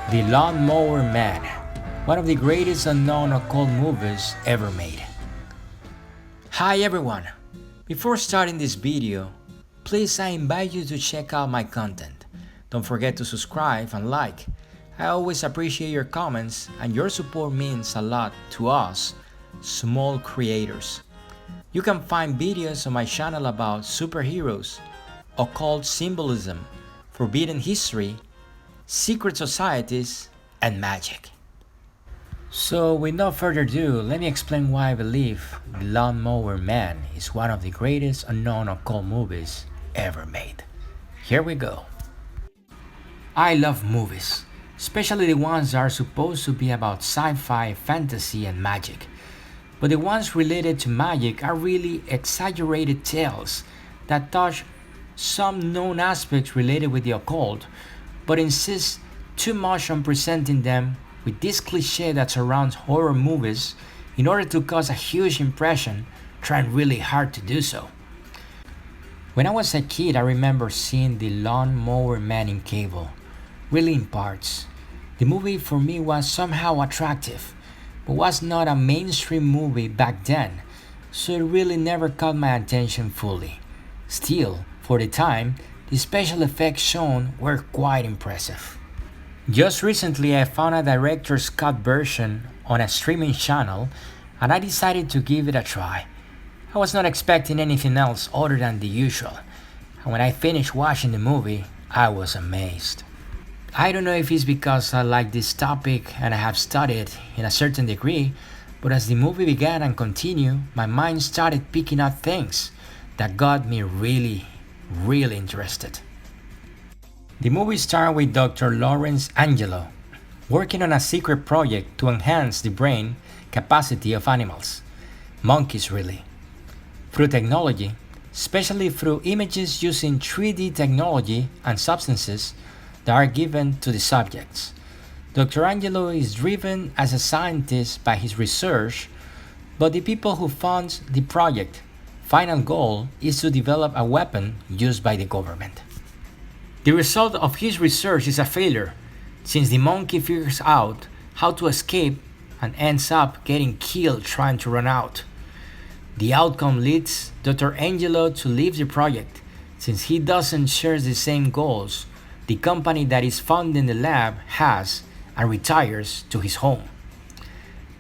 The Lawnmowerman, one of the greatest unknown occult movies ever made. Hi everyone! Before starting this video, please I invite you to check out my content. Don't forget to subscribe and like. I always appreciate your comments and your support means a lot to us, small creators. You can find videos on my channel about superheroes, occult symbolism, forbidden history, secret societies, and magic. So with no further ado, let me explain why I believe The Lawnmowerman is one of the greatest unknown occult movies ever made. Here we go. I love movies, especially the ones that are supposed to be about sci-fi, fantasy, and magic. But the ones related to magic are really exaggerated tales that touch some known aspects related with the occult, but insist too much on presenting them with this cliché that surrounds horror movies in order to cause a huge impression, trying really hard to do so. When I was a kid, I remember seeing The Lawnmowerman in cable, really in parts. The movie for me was somehow attractive, but was not a mainstream movie back then, so it really never caught my attention fully. Still, for the time, the special effects shown were quite impressive. Just recently I found a director's cut version on a streaming channel and I decided to give it a try. I was not expecting anything else other than the usual, and when I finished watching the movie, I was amazed. I don't know if it's because I like this topic and I have studied in a certain degree, but as the movie began and continued, my mind started picking up things that got me really interested. The movie started with Dr. Lawrence Angelo working on a secret project to enhance the brain capacity of animals, monkeys really, through technology, especially through images using 3D technology and substances that are given to the subjects. Dr. Angelo is driven as a scientist by his research, but the people who fund the project final goal is to develop a weapon used by the government. The result of his research is a failure, since the monkey figures out how to escape and ends up getting killed trying to run out. The outcome leads Dr. Angelo to leave the project, since he doesn't share the same goals the company that is funding the lab has, and retires to his home.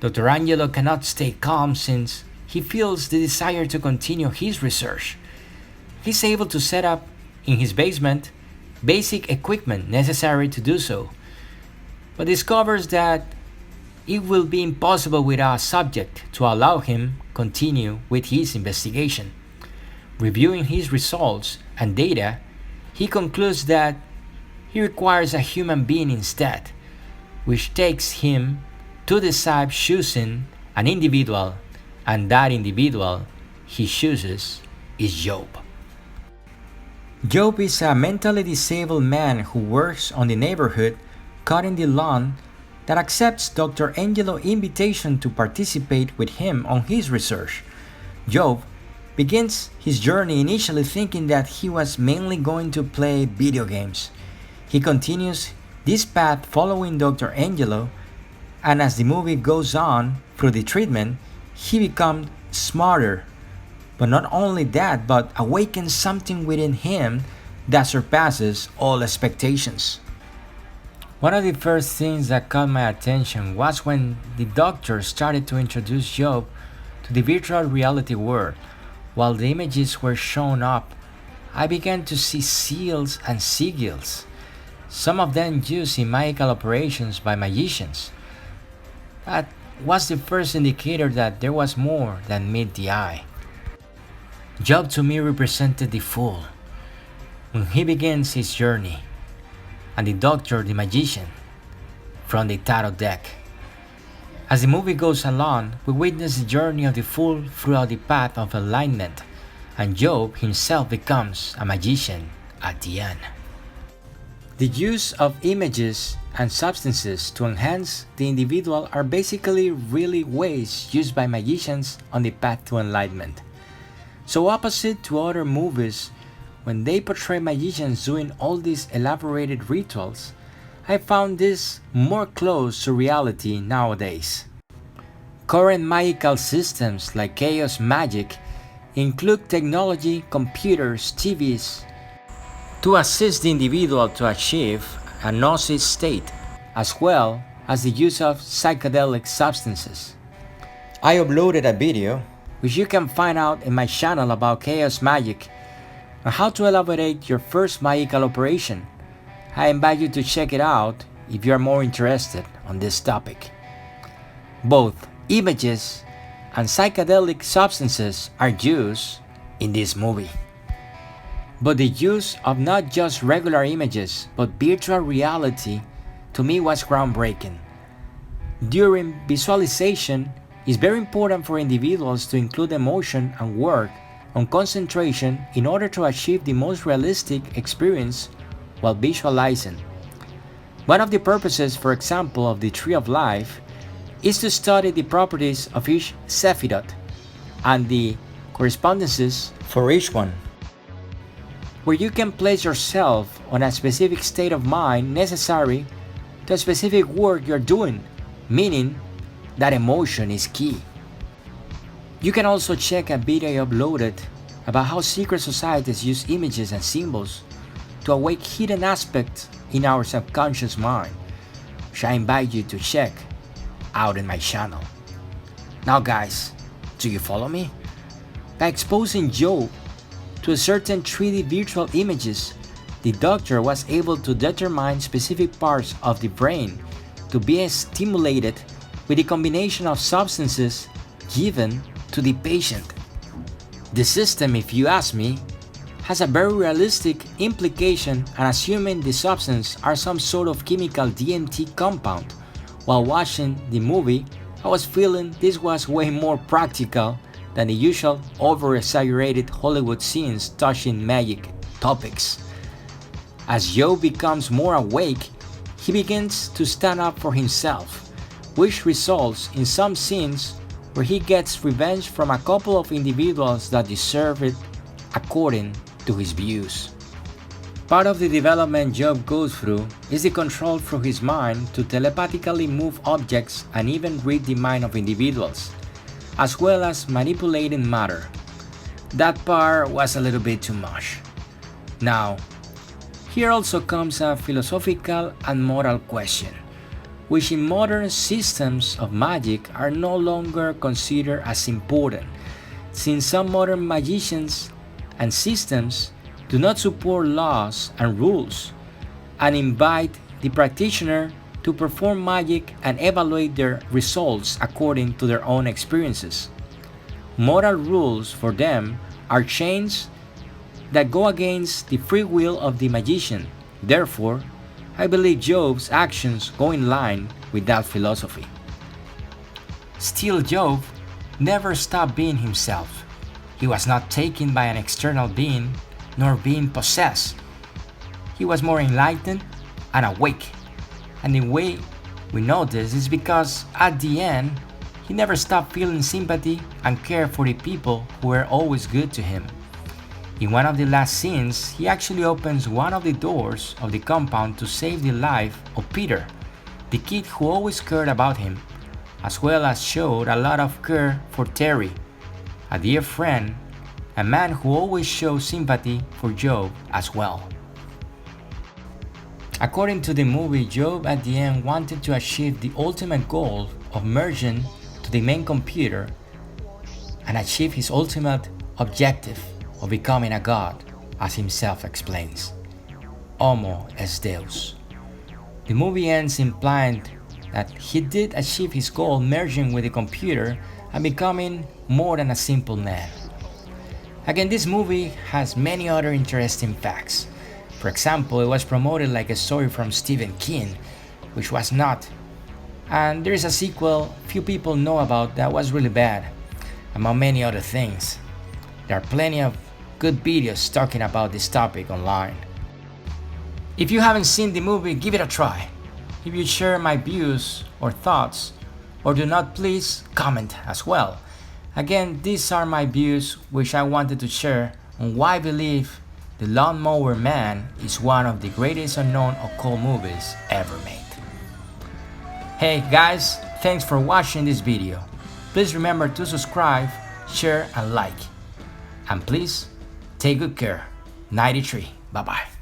Dr. Angelo cannot stay calm since he feels the desire to continue his research. He's able to set up in his basement basic equipment necessary to do so, but discovers that it will be impossible without a subject to allow him continue with his investigation. Reviewing his results and data, he concludes that he requires a human being instead, which takes him to decide choosing an individual, and that individual he chooses is Job. Job is a mentally disabled man who works on the neighborhood cutting the lawn that accepts Dr. Angelo's invitation to participate with him on his research. Job begins his journey initially thinking that he was mainly going to play video games. He continues this path following Dr. Angelo, and as the movie goes on through the treatment, he becomes smarter. But not only that, but awakens something within him that surpasses all expectations. One of the first things that caught my attention was when the doctor started to introduce Job to the virtual reality world. While the images were shown up, I began to see seals and sigils, some of them used in magical operations by magicians. That was the first indicator that there was more than meet the eye. Job to me represented the fool when he begins his journey, and the doctor the magician from the tarot deck. As the movie goes along, we witness the journey of the fool throughout the path of enlightenment, and Job himself becomes a magician at the end. The use of images and substances to enhance the individual are basically really ways used by magicians on the path to enlightenment. So opposite to other movies, when they portray magicians doing all these elaborated rituals, I found this more close to reality nowadays. Current magical systems like Chaos Magic include technology, computers, TVs to assist the individual to achieve a gnosis state, as well as the use of psychedelic substances. I uploaded a video, which you can find out in my channel about Chaos Magic, on how to elaborate your first magical operation. I invite you to check it out if you are more interested on this topic. Both images and psychedelic substances are used in this movie. But the use of not just regular images, but virtual reality, to me was groundbreaking. During visualization, it's very important for individuals to include emotion and work on concentration in order to achieve the most realistic experience while visualizing. One of the purposes, for example, of the Tree of Life is to study the properties of each Sephirot and the correspondences for each one, where you can place yourself on a specific state of mind necessary to a specific work you're doing, meaning that emotion is key. You can also check a video I uploaded about how secret societies use images and symbols to awake hidden aspects in our subconscious mind, which I invite you to check out in my channel. Now guys, do you follow me? By exposing Job to certain 3D virtual images, the doctor was able to determine specific parts of the brain to be stimulated with the combination of substances given to the patient. The system, if you ask me, has a very realistic implication, and assuming the substance are some sort of chemical DMT compound. While watching the movie, I was feeling this was way more practical than the usual over-exaggerated Hollywood scenes touching magic topics. As Joe becomes more awake, he begins to stand up for himself, which results in some scenes where he gets revenge from a couple of individuals that deserve it according to his views. Part of the development Job goes through is the control through his mind to telepathically move objects and even read the mind of individuals, as well as manipulating matter. That part was a little bit too much. Now, here also comes a philosophical and moral question, which in modern systems of magic are no longer considered as important, since some modern magicians and systems do not support laws and rules, and invite the practitioner to perform magic and evaluate their results according to their own experiences. Moral rules for them are chains that go against the free will of the magician. Therefore, I believe Job's actions go in line with that philosophy. Still, Job never stopped being himself. He was not taken by an external being, nor being possessed. He was more enlightened and awake. And the way we know this is because at the end, he never stopped feeling sympathy and care for the people who were always good to him. In one of the last scenes, he actually opens one of the doors of the compound to save the life of Peter, the kid who always cared about him, as well as showed a lot of care for Terry, a dear friend, a man who always showed sympathy for Job as well. According to the movie, Job at the end wanted to achieve the ultimate goal of merging to the main computer and achieve his ultimate objective of becoming a god, as himself explains. Homo es Deus. The movie ends implying that he did achieve his goal merging with the computer and becoming more than a simple man. Again, this movie has many other interesting facts. For example, it was promoted like a story from Stephen King, which was not. And there is a sequel few people know about that was really bad, among many other things. There are plenty of good videos talking about this topic online. If you haven't seen the movie, give it a try. If you share my views or thoughts, or do not, please comment as well. Again, these are my views which I wanted to share on why I believe The Lawnmowerman is one of the greatest unknown occult movies ever made. Hey guys, thanks for watching this video. Please remember to subscribe, share and like. And please, take good care. 93. Bye bye.